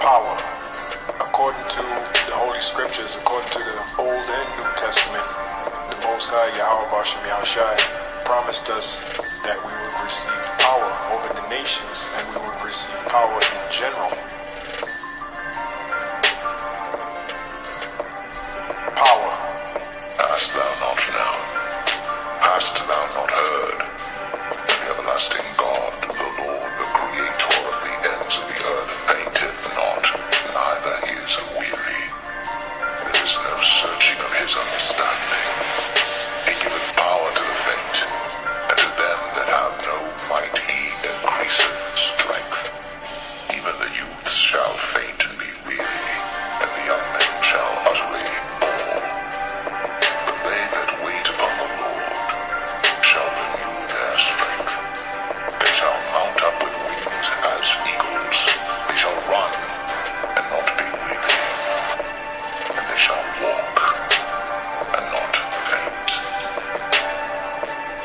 Power. According to the Holy Scriptures, according to the Old and New Testament, the Most High Yahawashi promised us that we would receive power over the nations and we would receive power in general. Power. Hast thou not known? Hast thou not heard? The everlasting God, the Lord, the Creator of the ends of the earth, fainteth not, neither is weary. There is no searching of his understanding. He giveth power to the faint, and to them that have no might he increaseth strength. Even the youths shall faint and be weary, and the young men shall utterly fall. But they that wait upon the Lord shall renew their strength. They shall mount up with wings as eagles. They shall run and not be weary, and they shall walk and not faint.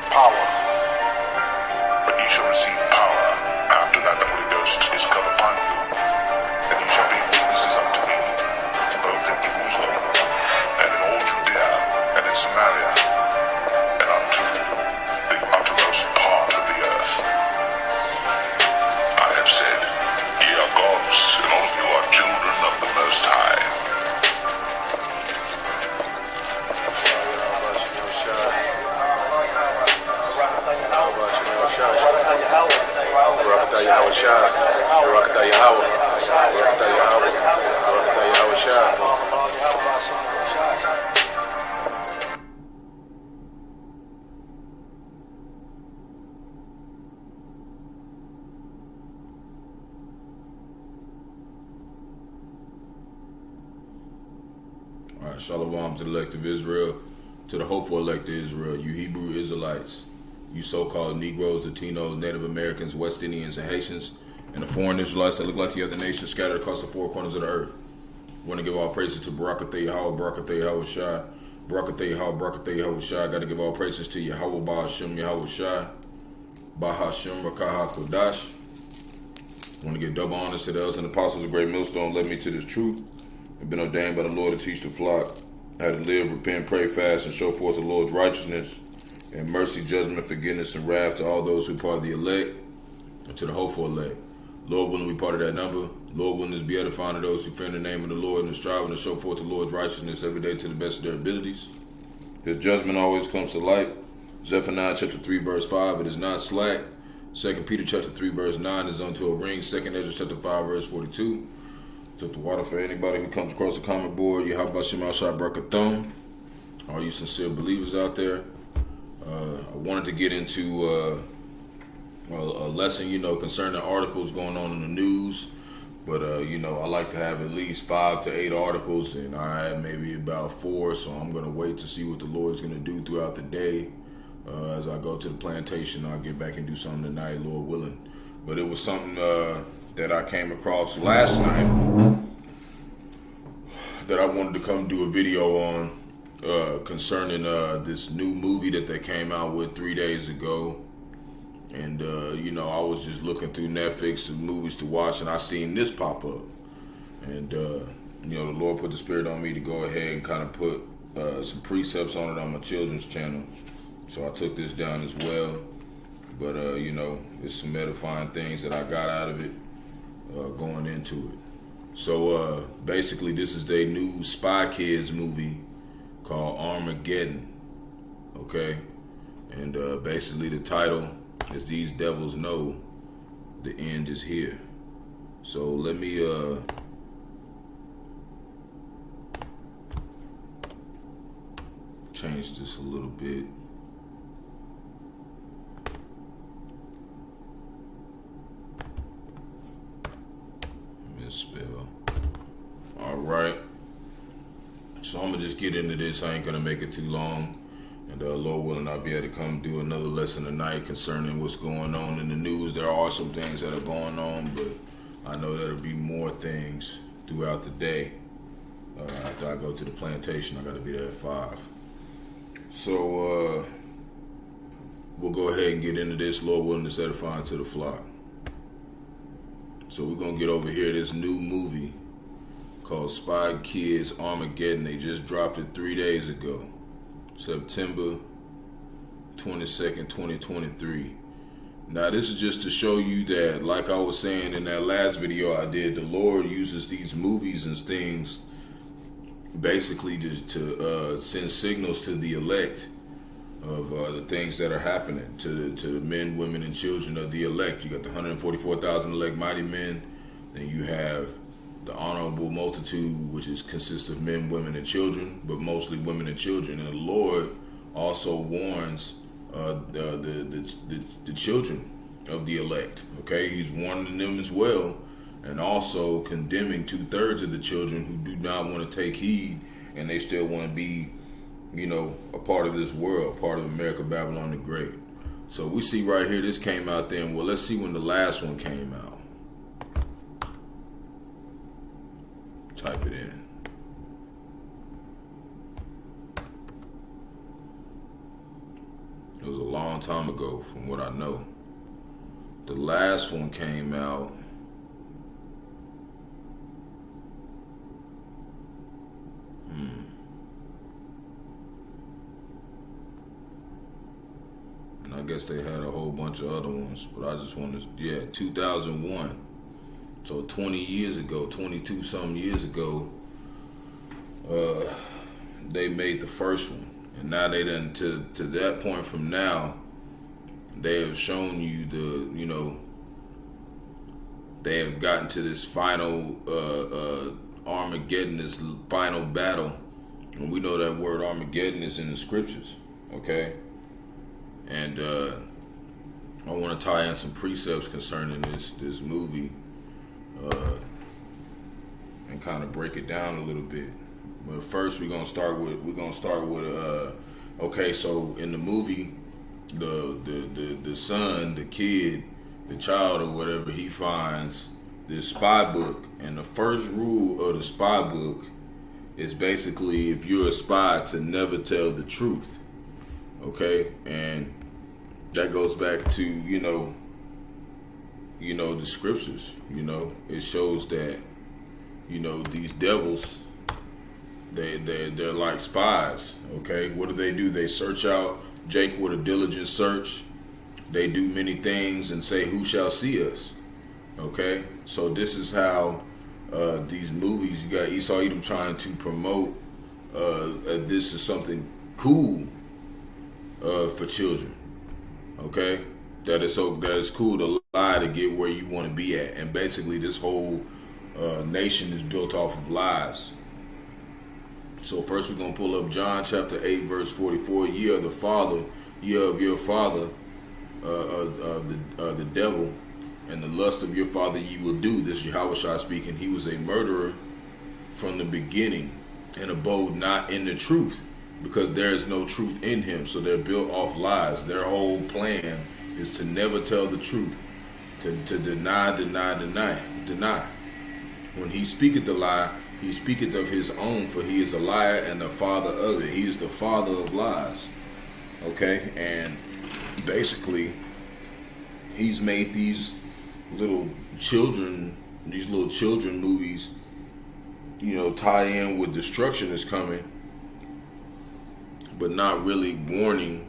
Power. But ye shall receive power after that the Holy Ghost is come upon you, and ye shall be witnesses unto me, both in Jerusalem and in all Judea and in Samaria, and unto the uttermost part of the earth. I have said, ye are gods, and all of you are children of the Most High. Rawchaa, Yahawashi, Rawchaa, Yahawah, Rawchaa, Yahawah, Rawchaa, Yahawashi. All right, shalom to the elect of Israel, to the hopeful elect of Israel, you Hebrew Israelites, you so-called Negroes, Latinos, Native Americans, West Indians, and Haitians, and the foreign Israelites that look like the other nations scattered across the four corners of the earth. We want to give all praises to Barakatah Yahawah, Barakatah Yahawashi, Barakatah Yahawah, Barakatah Yahawashi. Got to give all praises to Yahawah, Bahasham, Yahawashi, Bahasham, Rawchaa, Qadash. Want to give double honors to the elders and apostles of Great Millstone, led me to this truth. I've been ordained by the Lord to teach the flock how to live, repent, pray, fast, and show forth the Lord's righteousness and mercy, judgment, forgiveness, and wrath to all those who part of the elect and to the hopeful elect. Lord willing, we part of that number. Lord willing, is be edifying to those who fear in the name of the Lord and striving to show forth the Lord's righteousness every day to the best of their abilities. His judgment always comes to light. Zephaniah chapter 3 verse 5, it is not slack. 2 Peter chapter 3 verse 9 is unto a ring. 2 Ezra chapter 5 verse 42. Took the water for anybody who comes across the comment board. Yahawashi Barakathon. All you sincere believers out there. I wanted to get into a lesson, concerning articles going on in the news. But, I like to have at least 5 to 8 articles, and I had maybe about 4, so I'm going to wait to see what the Lord's going to do throughout the day. As I go to the plantation, I'll get back and do something tonight, Lord willing. But it was something that I came across last night that I wanted to come do a video on concerning this new movie that they came out with 3 days ago. And, I was just looking through Netflix and movies to watch, and I seen this pop up. And, the Lord put the spirit on me to go ahead and kind of put some precepts on it on my children's channel. So I took this down as well. But, it's some edifying things that I got out of it going into it. So, basically, this is their new Spy Kids movie called Armageddon. Okay? And basically the title is These Devils Know the End is Here. So let me change this a little bit. Misspell. Alright. So I'm gonna just get into this. I ain't gonna make it too long. And Lord willing, I'll be able to come do another lesson tonight concerning what's going on in the news. There are some things that are going on, but I know there'll be more things throughout the day. After I go to the plantation, I gotta be there at 5. So we'll go ahead and get into this. Lord willing, to edifying to the flock. So we're gonna get over here this new movie called Spy Kids Armageddon. They just dropped it 3 days ago, September 22nd, 2023. Now this is just to show you that, like I was saying in that last video I did, the Lord uses these movies and things basically just to send signals to the elect of the things that are happening to the men, women, and children of the elect. You got the 144,000 elect mighty men, then you have the honorable multitude, which consists of men, women, and children, but mostly women and children. And the Lord also warns the children of the elect. Okay, He's warning them as well, and also condemning 2/3 of the children who do not want to take heed, and they still want to be, a part of this world, part of America, Babylon the Great. So we see right here, this came out then. Well, let's see when the last one came out. Type it in. It was a long time ago from what I know. The last one came out and I guess they had a whole bunch of other ones, but I just wanted to, 2001. So 20 years ago, 22 something years ago, they made the first one. And now they done, to that point from now, they have shown you they have gotten to this final Armageddon, this final battle. And we know that word Armageddon is in the scriptures, okay? And I want to tie in some precepts concerning this movie and kind of break it down a little bit. But first we're gonna start with okay, so in the movie, the son, the kid, the child or whatever, he finds this spy book, and the first rule of the spy book is basically, if you're a spy, to never tell the truth. Okay, and that goes back to the scriptures. It shows that these devils, they're like spies. Okay, what do? They search out Jake with a diligent search. They do many things and say, "Who shall see us?" Okay, so this is how these movies. You got Esau Edom trying to promote this is something cool for children. Okay, that is cool to lie to get where you want to be at, and basically this whole nation is built off of lies. So first we're gonna pull up John chapter 8 verse 44. Ye are the father, ye are of your father, the devil, and the lust of your father ye will do. This Yahawashi speaking. He was a murderer from the beginning, and abode not in the truth, because there is no truth in him. So they're built off lies. Their whole plan is to never tell the truth, to deny. When he speaketh the lie, he speaketh of his own, for he is a liar and the father of it. He is the father of lies. Okay, and basically, he's made these little children movies, tie in with destruction is coming, but not really warning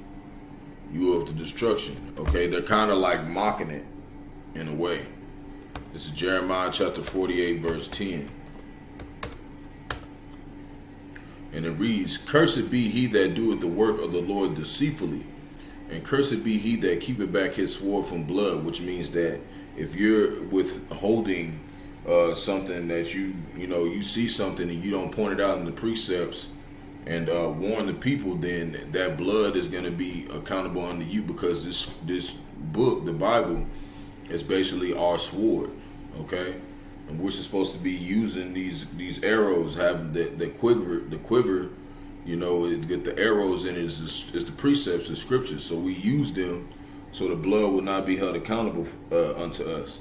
you of the destruction. Okay, they're kind of like mocking it in a way. This is Jeremiah chapter 48 verse 10. And it reads, "Cursed be he that doeth the work of the Lord deceitfully, and cursed be he that keepeth back his sword from blood," which means that if you're withholding something that you see something and you don't point it out in the precepts and warn the people, then that blood is going to be accountable unto you, because this book, the Bible, is basically our sword. Okay, and we're supposed to be using these arrows, having the quiver, get the arrows in it is the precepts, the scriptures. So we use them so the blood will not be held accountable unto us.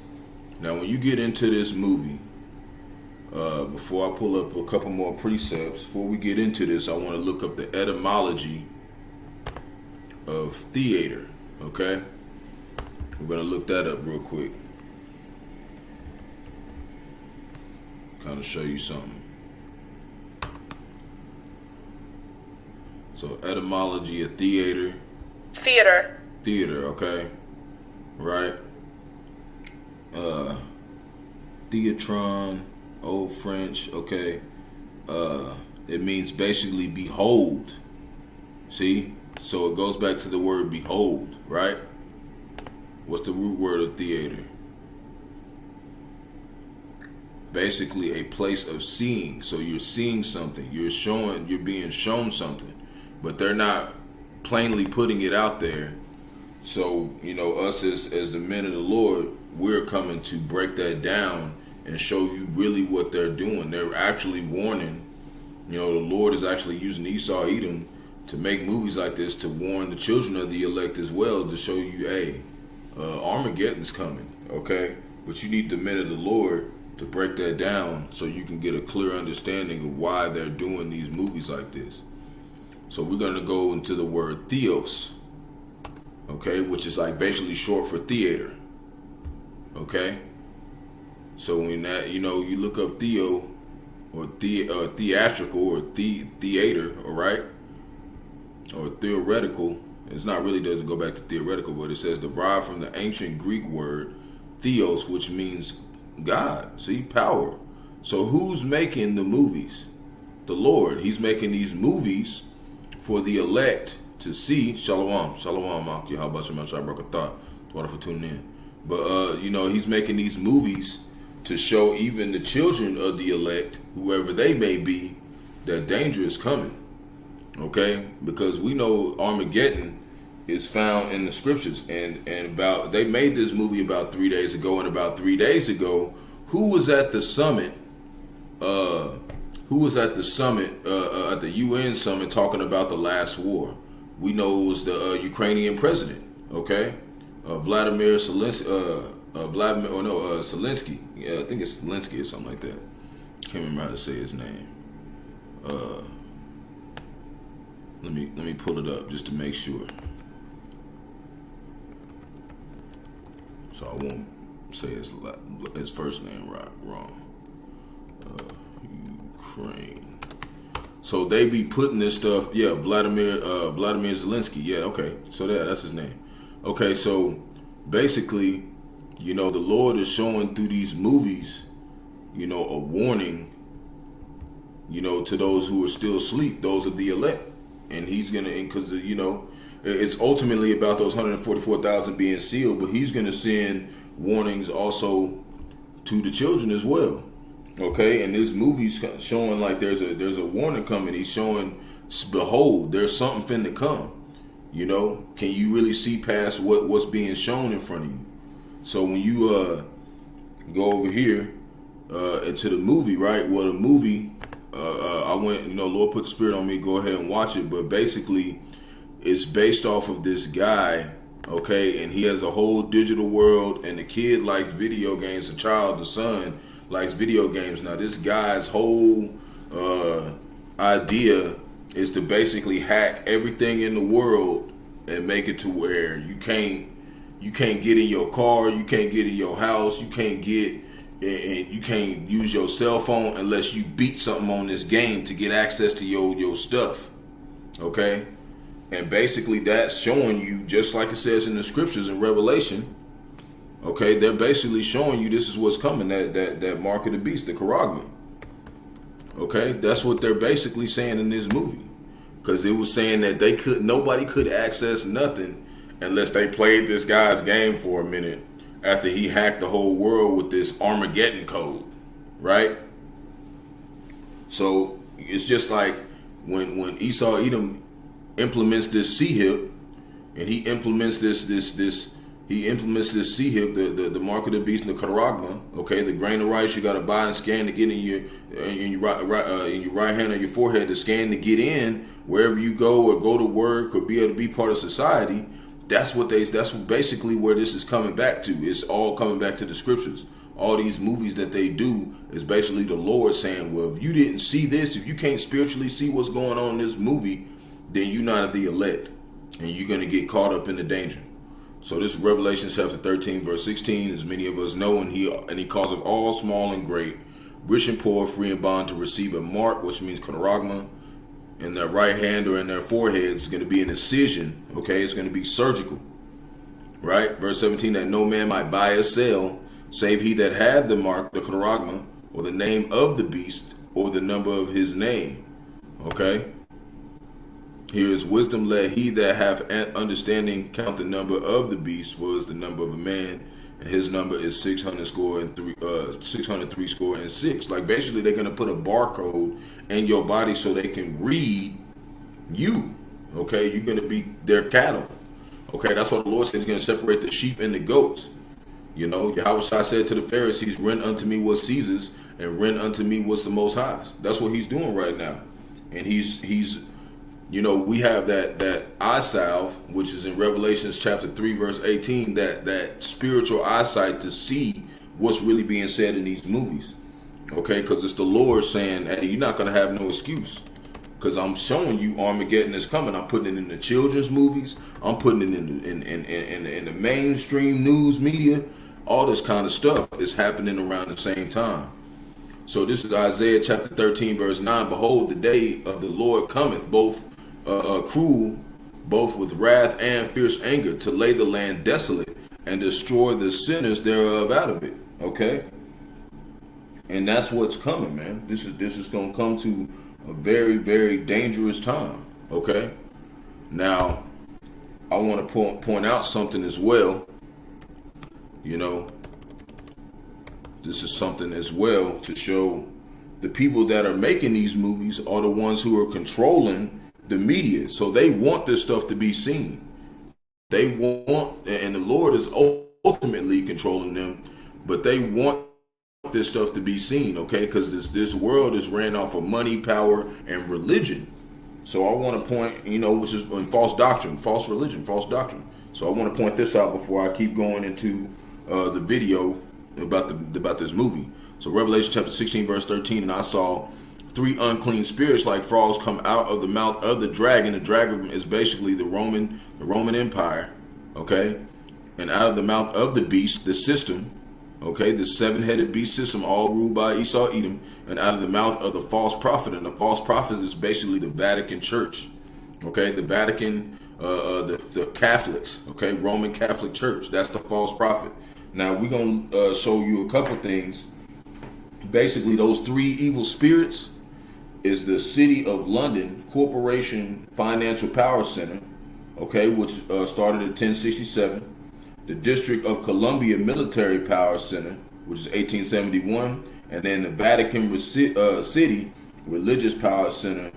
Now, when you get into this movie, before I pull up a couple more precepts, before we get into this, I want to look up the etymology of theater. Okay, we're gonna look that up real quick. kind of show you something. So etymology of theater. Theater, okay. Right. Theatron, Old French, okay. It means basically behold. See? So it goes back to the word behold, right? What's the root word of theater? Basically a place of seeing. So you're seeing something. You're being shown something. But they're not plainly putting it out there. So, us as the men of the Lord, we're coming to break that down and show you really what they're doing. They're actually warning. The Lord is actually using Esau, Edom to make movies like this to warn the children of the elect as well, to show you, hey, Armageddon's coming, okay? But you need the men of the Lord to break that down so you can get a clear understanding of why they're doing these movies like this. So we're going to go into the word theos, okay, which is like basically short for theater, okay? So when that, you look up theo or theatrical or theater, all right, or theoretical, it's not really, doesn't go back to theoretical, but it says derived from the ancient Greek word theos, which means God, see, power. So who's making the movies? The Lord. He's making these movies for the elect to see. Shalom, Yahawah, for tuning in. But he's making these movies to show even the children of the elect, whoever they may be, that danger is coming. Okay, because we know Armageddon is found in the scriptures, and they made this movie about 3 days ago, and about 3 days ago, who was at the summit? At the UN summit talking about the last war? We know it was the Ukrainian president. Okay, Vladimir Zelensky. Zelensky. Yeah, I think it's Zelensky or something like that. Can't remember how to say his name. Let me pull it up just to make sure, so I won't say his first name wrong. Ukraine. So they be putting this stuff. Yeah, Vladimir Zelensky. Yeah, okay. So that's his name. Okay, so basically, the Lord is showing through these movies, a warning, to those who are still asleep, those of the elect. And he's going to, because, it's ultimately about those 144,000 being sealed, but he's going to send warnings also to the children as well. Okay, and this movie's showing like there's a warning coming. He's showing, behold, there's something finna come. Can you really see past what's being shown in front of you? So when you go over here into the movie, right? Well, the movie, I went, Lord put the spirit on me, go ahead and watch it. But basically, it's based off of this guy, okay? And he has a whole digital world, and the kid likes video games. The son likes video games. Now, this guy's whole idea is to basically hack everything in the world and make it to where you can't get in your car, you can't get in your house, you can't get, and you can't use your cell phone unless you beat something on this game to get access to your stuff. Okay? And basically that's showing you, just like it says in the scriptures in Revelation, okay, they're basically showing you this is what's coming, that mark of the beast, the Karagma. Okay? That's what they're basically saying in this movie. Because it was saying that nobody could access nothing unless they played this guy's game for a minute after he hacked the whole world with this Armageddon code, right? So it's just like when Esau Edom implements this C-hip, and he implements this C-hip, the mark of the beast, and the karagma, okay, the grain of rice you got to buy and scan to get in your right hand or your forehead to scan to get in wherever you go or go to work or be able to be part of society. That's basically where this is coming back to. It's all coming back to the scriptures. All these movies that they do is basically the Lord saying, well, if you didn't see this, if you can't spiritually see what's going on in this movie, then you're not of the elect, and you're going to get caught up in the danger. So this Revelation chapter 13, verse 16, as many of us know, and he calls it all small and great, rich and poor, free and bond, to receive a mark, which means charagma, in their right hand or in their forehead. Is going to be an incision. Okay, it's going to be surgical. Right? Verse 17, that no man might buy or sell, save he that had the mark, the charagma, or the name of the beast, or the number of his name. Okay? Here is wisdom. Let he that have understanding count the number of the beast, for is the number of a man, and his number is 603 score and six. Like, basically, they're going to put a barcode in your body so they can read you. Okay? You're going to be their cattle. Okay, that's what the Lord said. He's going to separate the sheep and the goats. You know, Yahawashi said to the Pharisees, rend unto me what's Caesar's, and rend unto me what's the Most High's. That's what he's doing right now. And he's you know, we have that eye salve, which is in Revelations chapter 3, verse 18, that spiritual eyesight to see what's really being said in these movies. Okay, because it's the Lord saying, hey, you're not going to have no excuse. Because I'm showing you Armageddon is coming. I'm putting it in the children's movies. I'm putting it in the mainstream news media. All this kind of stuff is happening around the same time. So this is Isaiah chapter 13, verse 9. Behold, the day of the Lord cometh, both cruel, both with wrath and fierce anger, to lay the land desolate and destroy the sinners thereof out of it. Okay? And that's what's coming, man. This is going to come to a very, very dangerous time. Okay? Now, I want to point out something as well. You know, this is something as well to show the people that are making these movies are the ones who are controlling the media. So they want this stuff to be seen. They want, and the Lord is ultimately controlling them, but they want this stuff to be seen, okay? Because this world is ran off of money, power, and religion. So I want to point, you know, which is in false doctrine, false religion, false doctrine. So I want to point this out before I keep going into the video about this movie. So Revelation chapter 16, verse 13, and I saw 3 unclean spirits like frogs come out of the mouth of the dragon. The dragon is basically the Roman Empire, okay? And out of the mouth of the beast, the system, okay, the 7-headed beast system, all ruled by Esau, Edom, and out of the mouth of the false prophet. And the false prophet is basically the Vatican Church, okay? The Vatican, the Catholics, okay? Roman Catholic Church. That's the false prophet. Now, we're going to show you a couple things. Basically, those 3 evil spirits is the City of London Corporation Financial Power Center, okay, which started in 1067. The District of Columbia Military Power Center, which is 1871, and then the Vatican City Religious Power Center,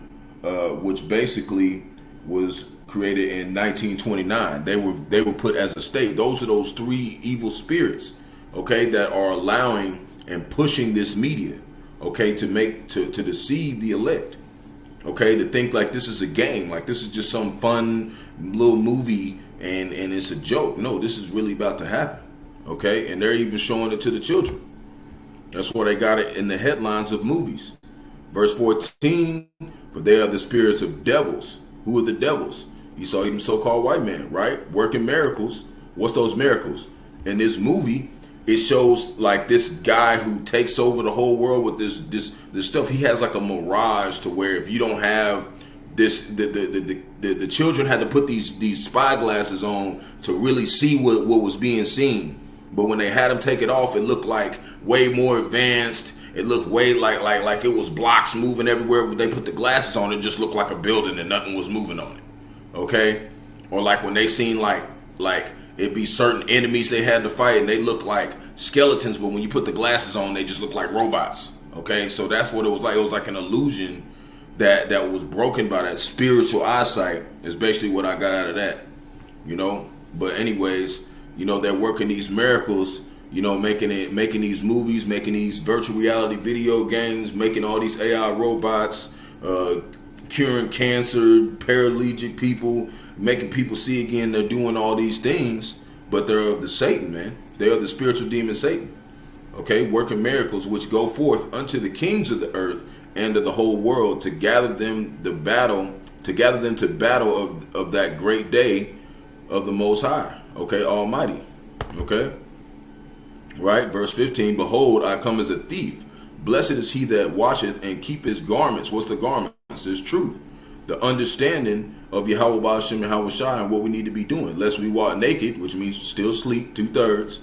which basically was created in 1929. They were put as a state. Those are those 3 evil spirits, okay, that are allowing and pushing this media, okay, to deceive the elect, okay, to think like this is a game, like this is just some fun little movie and it's a joke. No, this is really about to happen, okay? And they're even showing it to the children. That's why they got it in the headlines of movies. Verse 14, for they are the spirits of devils. Who are the devils? You saw them so-called white men, right? Working miracles. What's those miracles? In this movie, it shows like this guy who takes over the whole world with this stuff. He has like a mirage to where if you don't have this, the children had to put these spy glasses on to really see what was being seen. But when they had him take it off, it looked like way more advanced. It looked way like it was blocks moving everywhere. When they put the glasses on, it just looked like a building and nothing was moving on it. Okay? Or like when they seen like it'd be certain enemies they had to fight and they looked like skeletons, but when you put the glasses on, they just looked like robots. Okay? So that's what it was like. It was like an illusion that was broken by that spiritual eyesight is basically what I got out of that. You know? But anyways, you know, they're working these miracles, you know, making these movies, making these virtual reality video games, making all these AI robots, curing cancer, paralytic people, making people see again. They're doing all these things, but they're of the Satan, man. They are the spiritual demon Satan. Okay, working miracles which go forth unto the kings of the earth and of the whole world to gather them to battle of that great day of the Most High. Okay, Almighty. Okay. Right, verse 15, behold, I come as a thief. Blessed is he that watcheth and keep his garments. What's the garments? It's truth. The understanding of Yahawah, Bahasham, Yahawashi, and what we need to be doing. Lest we walk naked, which means still sleep, 2/3,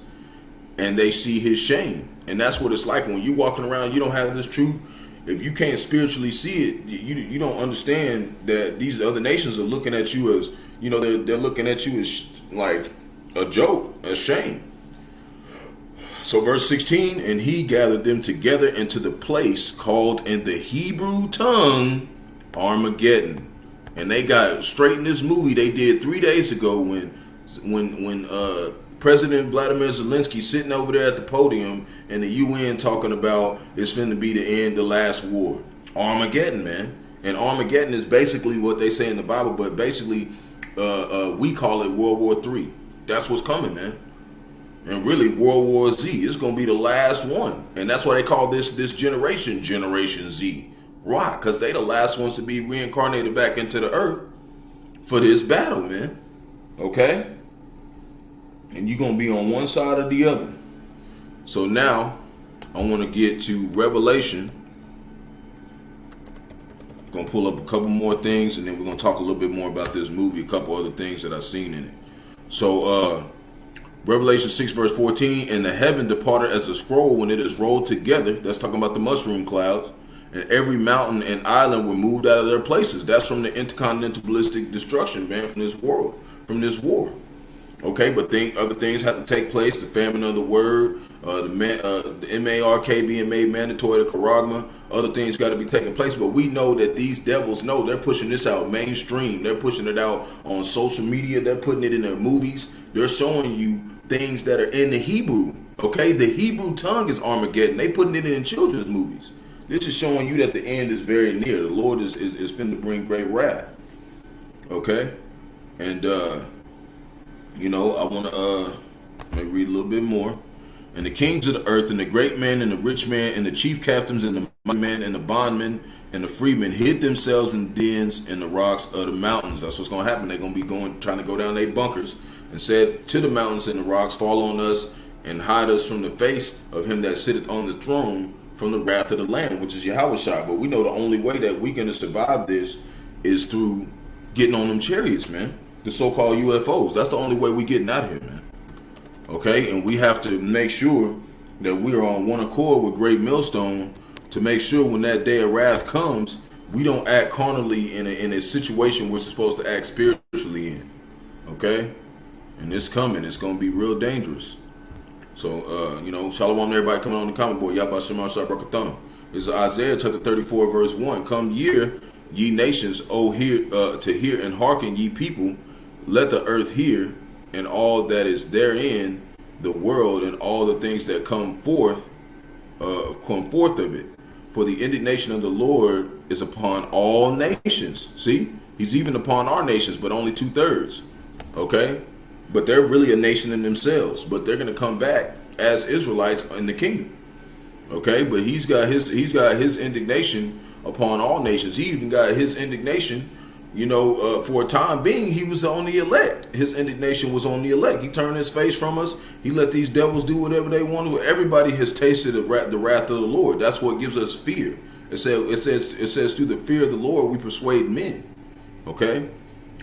and they see his shame. And that's what it's like when you walking around, you don't have this truth. If you can't spiritually see it, you don't understand that these other nations are looking at you as, they're looking at you as like a joke, a shame. So verse 16, and he gathered them together into the place called in the Hebrew tongue Armageddon. And they got straight in this movie they did 3 days ago when President Vladimir Zelensky sitting over there at the podium and the UN talking about it's finna be the end, the last war. Armageddon, man. And Armageddon is basically what they say in the Bible, but basically we call it World War III. That's what's coming, man. And really, World War Z is going to be the last one. And that's why they call this generation, Generation Z. Why? Because they the last ones to be reincarnated back into the earth for this battle, man. Okay? And you're going to be on one side or the other. So now, I want to get to Revelation. I'm going to pull up a couple more things, and then we're going to talk a little bit more about this movie, a couple other things that I've seen in it. So, Revelation 6 verse 14, and the heaven departed as a scroll when it is rolled together. That's talking about the mushroom clouds. And every mountain and island were moved out of their places. That's from the intercontinental ballistic destruction, man, from this world, from this war. Okay, but other things have to take place. The famine of the word, the MARK being made mandatory, the charagma, other things got to be taking place. But we know that these devils know they're pushing this out mainstream. They're pushing it out on social media. They're putting it in their movies. They're showing you things that are in the Hebrew. Okay, the Hebrew tongue is Armageddon. They putting it in children's movies. This is showing you that the end is very near. The Lord is finna bring great wrath. Okay, and I want to maybe read a little bit more. And the kings of the earth, and the great man, and the rich man, and the chief captains, and the mighty men, and the bondmen, and the freemen hid themselves in dens in the rocks of the mountains. That's what's going to happen. They're going to be trying to go down their bunkers, and said to the mountains and the rocks, fall on us, and hide us from the face of him that sitteth on the throne, from the wrath of the Lamb, which is Yahawashi. But we know the only way that we're going to survive this is through getting on them chariots, man. The so-called UFOs. That's the only way we getting out of here, man. Okay, and we have to make sure that we are on one accord with Great Millstone to make sure when that day of wrath comes, we don't act carnally in a situation we're supposed to act spiritually in. Okay, and it's coming. It's going to be real dangerous. So, shalom to everybody coming on the comment board. Yahawah is Isaiah chapter 34 verse 1. Come ye nations, hear to hear and hearken ye people. Let the earth hear, and all that is therein, the world, and all the things that come forth of it. For the indignation of the Lord is upon all nations. See, he's even upon our nations, but only 2/3. Okay, but they're really a nation in themselves. But they're going to come back as Israelites in the kingdom. Okay, but he's got his indignation upon all nations. He even got his indignation. For a time being, he was on the elect. His indignation was on the elect. He turned his face from us. He let these devils do whatever they want to. Everybody has tasted the wrath of the Lord. That's what gives us fear. It says through the fear of the Lord we persuade men. Okay,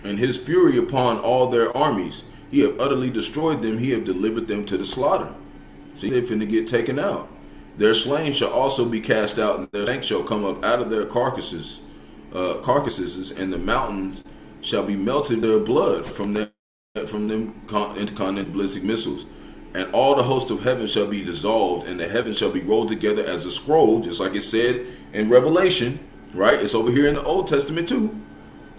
and his fury upon all their armies. He have utterly destroyed them. He have delivered them to the slaughter. See, they're finna get taken out. Their slain shall also be cast out, and their saints shall come up out of their carcasses, and the mountains shall be melted their blood from them intercontinental ballistic missiles. And all the host of heaven shall be dissolved, and the heavens shall be rolled together as a scroll, just like it said in Revelation, right? It's over here in the Old Testament too,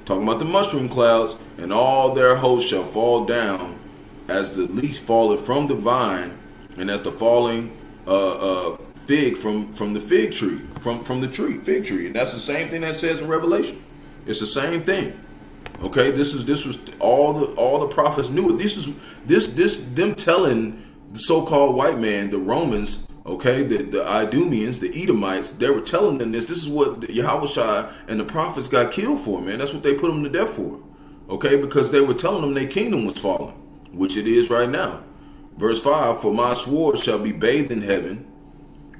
talking about the mushroom clouds, and all their hosts shall fall down as the leaf falleth from the vine, and as the falling fig from the fig tree, from the fig tree. And that's the same thing that says in Revelation. It's the same thing. Okay, this was all the prophets knew it. This them telling the so-called white man, the Romans, okay, the Idumeans, the Edomites, they were telling them this. This is what Yahawashi and the prophets got killed for, man. That's what they put them to death for. Okay, because they were telling them their kingdom was falling, which it is right now. Verse 5, for my sword shall be bathed in heaven,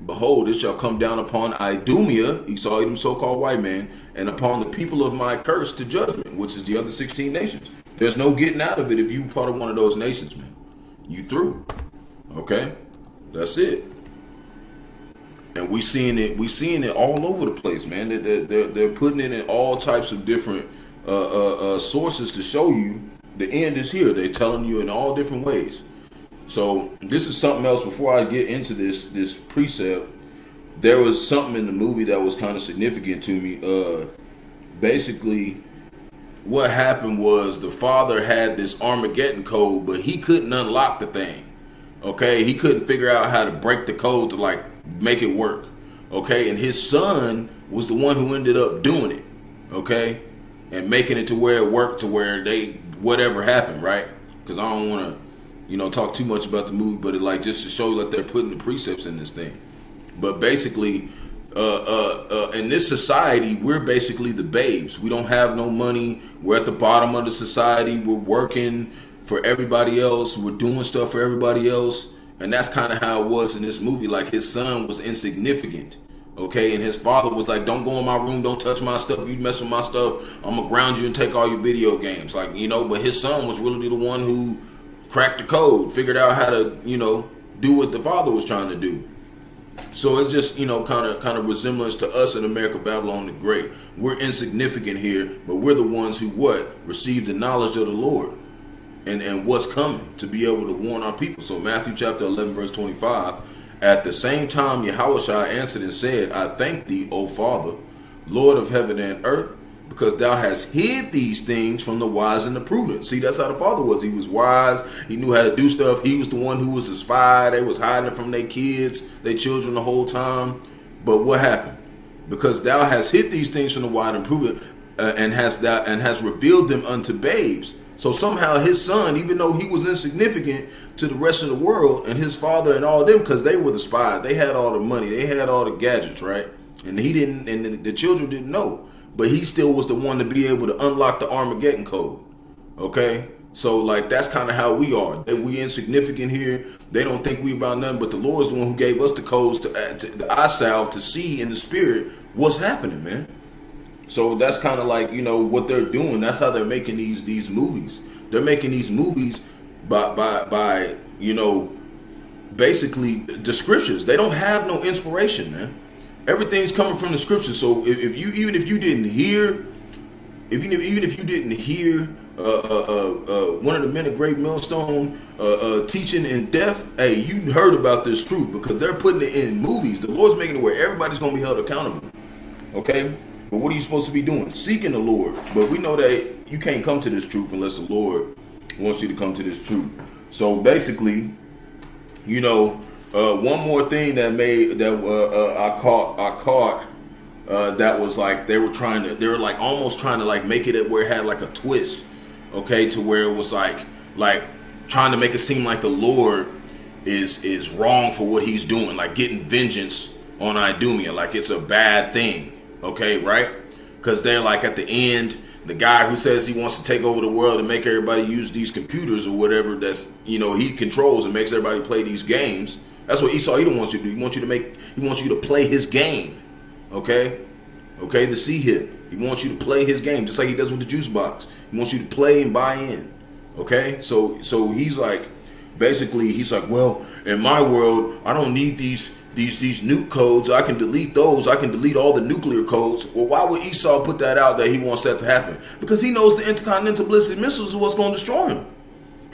behold, it shall come down upon Idumea, Esau, Edom, so-called white man, and upon the people of my curse to judgment, which is the other 16 nations. There's no getting out of it if you part of one of those nations, man. You through. Okay? That's it. And we seeing it all over the place, man. They're putting it in all types of different sources to show you the end is here. They're telling you in all different ways. So this is something else. Before I get into this precept, there was something in the movie that was kind of significant to me. Basically, what happened was the father had this Armageddon code, but he couldn't unlock the thing. Okay, he couldn't figure out how to break the code to like make it work. Okay, and his son was the one who ended up doing it. Okay, and making it to where it worked, to where whatever happened, right? Because I don't want to, talk too much about the movie, but it like just to show that they're putting the precepts in this thing. But basically, in this society, we're basically the babes. We don't have no money. We're at the bottom of the society. We're working for everybody else. We're doing stuff for everybody else. And that's kind of how it was in this movie. Like, his son was insignificant. Okay, and his father was like, don't go in my room, don't touch my stuff. You mess with my stuff, I'm gonna ground you and take all your video games. Like, but his son was really the one who cracked the code, figured out how to, do what the father was trying to do. So it's just, kind of resemblance to us in America, Babylon the Great. We're insignificant here, but we're the ones who receive the knowledge of the Lord and what's coming to be able to warn our people. So Matthew chapter 11, verse 25, at the same time Yahawashi answered and said, I thank thee, O Father, Lord of heaven and earth, because thou hast hid these things from the wise and the prudent. See, that's how the father was. He was wise. He knew how to do stuff. He was the one who was a spy. They was hiding from their kids, their children the whole time. But what happened? Because thou hast hid these things from the wise and prudent, and has revealed them unto babes. So somehow his son, even though he was insignificant to the rest of the world, and his father and all of them, because they were the spies, they had all the money, they had all the gadgets, right? And he didn't, and the children didn't know. But he still was the one to be able to unlock the Armageddon code. Okay? So, like, that's kind of how we are. We insignificant here. They don't think we about nothing, but the Lord is the one who gave us the codes to the eye salve to see in the spirit what's happening, man. So that's kind of like, what they're doing. That's how they're making these movies. They're making these movies by basically the scriptures. They don't have no inspiration, man. Everything's coming from the scriptures. So if you didn't hear one of the men of Great Millstone teaching in death, hey, you heard about this truth, because they're putting it in movies. The Lord's making it where everybody's going to be held accountable. Okay? But what are you supposed to be doing? Seeking the Lord. But we know that you can't come to this truth unless the Lord wants you to come to this truth. So basically, one more thing that I caught that was like they were like almost trying to like make it where it had like a twist, okay, to where it was like trying to make it seem like the Lord is wrong for what he's doing, like getting vengeance on Idumea, like it's a bad thing, okay, right? Because they're like at the end, the guy who says he wants to take over the world and make everybody use these computers or whatever that's he controls and makes everybody play these games. That's what Esau Edom wants you to do. He wants you to play his game. Okay? Okay, the C hit. He wants you to play his game, just like he does with the juice box. He wants you to play and buy in. Okay? So he's like, basically, he's like, well, in my world, I don't need these nuke codes. I can delete those. I can delete all the nuclear codes. Well, why would Esau put that out that he wants that to happen? Because he knows the intercontinental ballistic missiles is what's going to destroy him.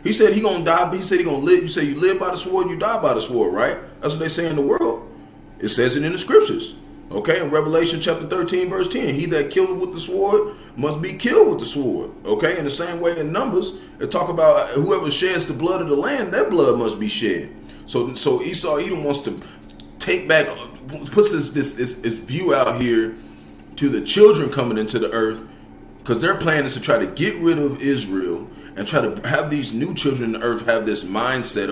He said he gonna die, but he said he gonna live. You say you live by the sword, you die by the sword, right? That's what they say in the world. It says it in the scriptures. Okay, in Revelation chapter 13, verse 10, he that killed with the sword must be killed with the sword. Okay, in the same way in Numbers, they talk about whoever sheds the blood of the land, their blood must be shed. So Esau Edom wants to take back, puts this view out here to the children coming into the earth, because their plan is to try to get rid of Israel and try to have these new children on the earth have this mindset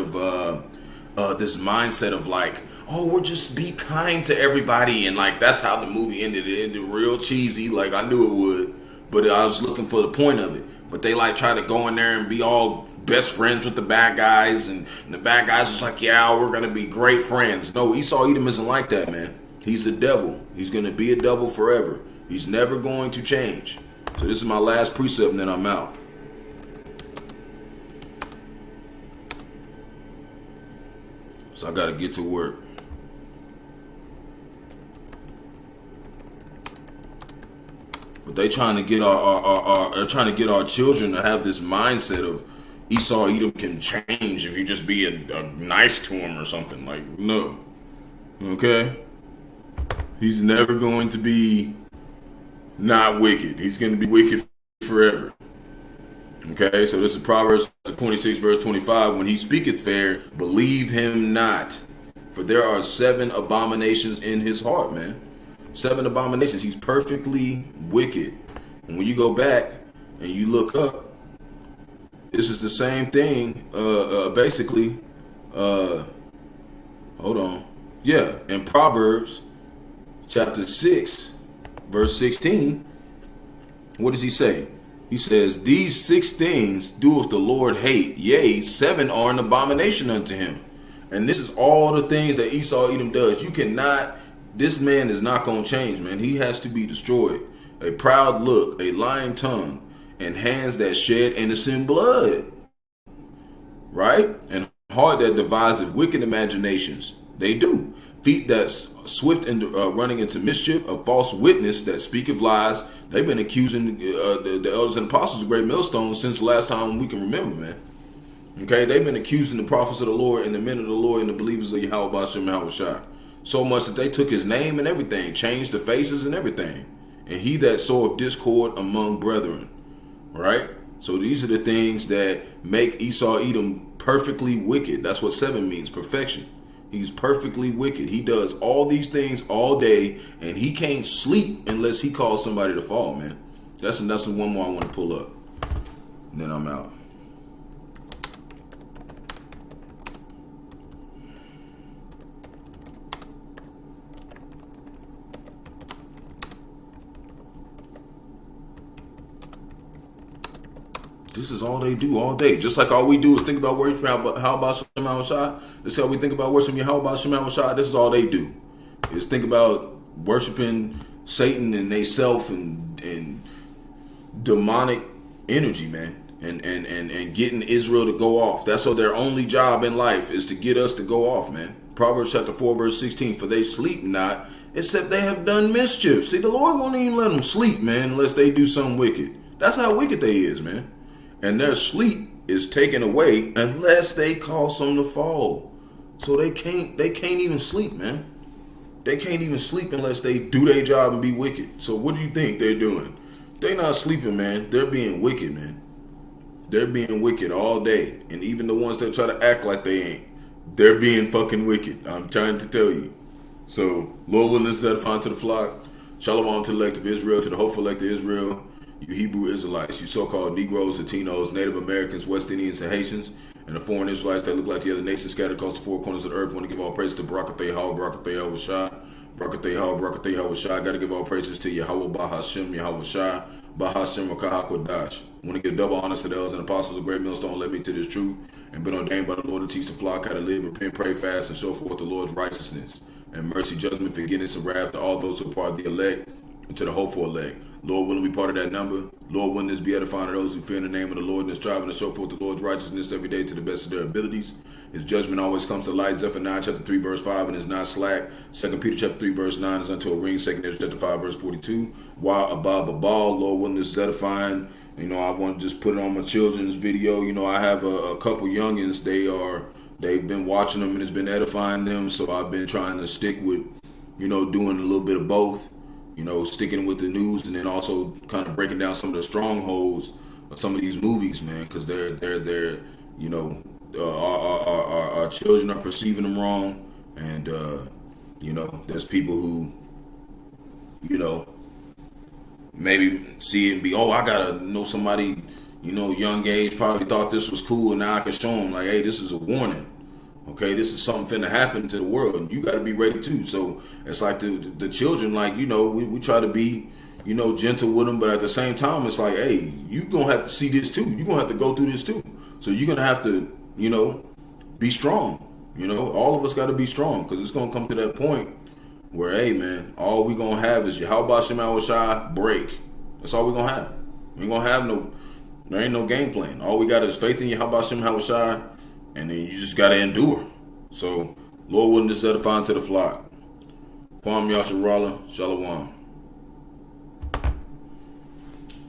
of like, oh, we'll just be kind to everybody, and like that's how the movie ended. It ended real cheesy, like I knew it would, but I was looking for the point of it. But they like try to go in there and be all best friends with the bad guys, and the bad guys was like, yeah, we're gonna be great friends. No, Esau Edom isn't like that, man. He's the devil. He's gonna be a devil forever. He's never going to change. So this is my last precept, and then I'm out. So I gotta get to work. But they trying to get our children to have this mindset of Esau Edom can change if you just be a nice to him or something. Like, no. Okay? He's never going to be not wicked. He's going to be wicked forever. Okay? So this is Proverbs 26 verse 25. When he speaketh fair, believe him not. For there are 7 abominations in his heart, man. 7 abominations. He's perfectly wicked. And when you go back and you look up, this is the same thing. Basically, hold on. Yeah, in Proverbs chapter 6, verse 16, what does he say? He says, these 6 things doeth the Lord hate, yea, 7 are an abomination unto him. And this is all the things that Esau Edom does. You cannot. This man is not going to change, man. He has to be destroyed. A proud look, a lying tongue, and hands that shed innocent blood. Right? And heart that deviseth wicked imaginations. They do. Feet that swift and running into mischief, a false witness that speaketh lies. They've been accusing the elders and apostles of great millstones since the last time we can remember, man. Okay? They've been accusing the prophets of the Lord and the men of the Lord and the believers of Yahawah, Bahasham, Yahawashi. So much that they took his name and everything, changed the faces and everything. And he that soweth discord among brethren. Right? So these are the things that make Esau Edom perfectly wicked. That's what 7 means, perfection. He's perfectly wicked. He does all these things all day, and he can't sleep unless he calls somebody to fall, man. That's one more I want to pull up. And then I'm out. This is all they do all day. Just like all we do is think about worshiping Yahawashi. This is how we think about worshiping Yahawashi. This is all they do. Is think about worshiping Satan and they self and demonic energy, man. And getting Israel to go off. That's so their only job in life is to get us to go off, man. Proverbs chapter 4 verse 16. For they sleep not, except they have done mischief. See, the Lord won't even let them sleep, man, unless they do something wicked. That's how wicked they is, man. And their sleep is taken away unless they cause them to fall. So they can't even sleep, man. They can't even sleep unless they do their job and be wicked. So what do you think they're doing? They're not sleeping, man. They're being wicked, man. They're being wicked all day. And even the ones that try to act like they ain't, they're being fucking wicked. I'm trying to tell you. So, Lord willing, this is edifying to the flock. Shalom to the elect of Israel, to the hopeful elect of Israel. You Hebrew Israelites, you so-called Negroes, Latinos, Native Americans, West Indians, and Haitians, and the foreign Israelites that look like the other nations scattered across the 4 corners of the earth. Want to give all praises to Yahawah, Yahawashi, Yahawashi. Got to give all praises to Yahawah, Bahasham, Yahawashi, Bahasham, Qadash. Want to give double honors to the elders and apostles of great millstone. Led me to this truth and been ordained by the Lord to teach the flock how to live, repent, pray, fast, and show forth the Lord's righteousness and mercy, judgment, forgiveness, and wrath to all those who are part of the elect and to the hopeful elect. Lord willing, be part of that number. Lord willing, this be edifying to those who fear in the name of the Lord and is striving to show forth the Lord's righteousness every day to the best of their abilities. His judgment always comes to light. Zephaniah chapter 3 verse 5 and is not slack. 2 Peter chapter 3 verse 9 is unto a ring. 2 Peter chapter 5 verse 42. Why above a ball? Lord willing, this is edifying. You know, I want to just put it on my children's video. You know, I have a couple youngins. They've been watching them and it's been edifying them. So I've been trying to stick with, you know, doing a little bit of both. You know, sticking with the news and then also kind of breaking down some of the strongholds of some of these movies, man, because they're you know, our children are perceiving them wrong, and you know, there's people who, you know, maybe see it and be, oh, I gotta know somebody, you know, young age probably thought this was cool, and now I can show them like, hey, this is a warning. Okay, this is something finna happen to the world, and you got to be ready too. So it's like the children, like, you know, we try to be, gentle with them. But at the same time, it's like, hey, you gonna have to see this too. You gonna have to go through this too. So you're gonna have to, be strong. All of us got to be strong, because it's gonna come to that point where, hey, man, all we gonna have is Yahawashi break. That's all we gonna have. We ain't gonna have there ain't no game plan. All we got is faith in Yahawashi, and then you just gotta endure. So, Lord willing, this edifying to the flock. Kwam Yasharala, Shalom.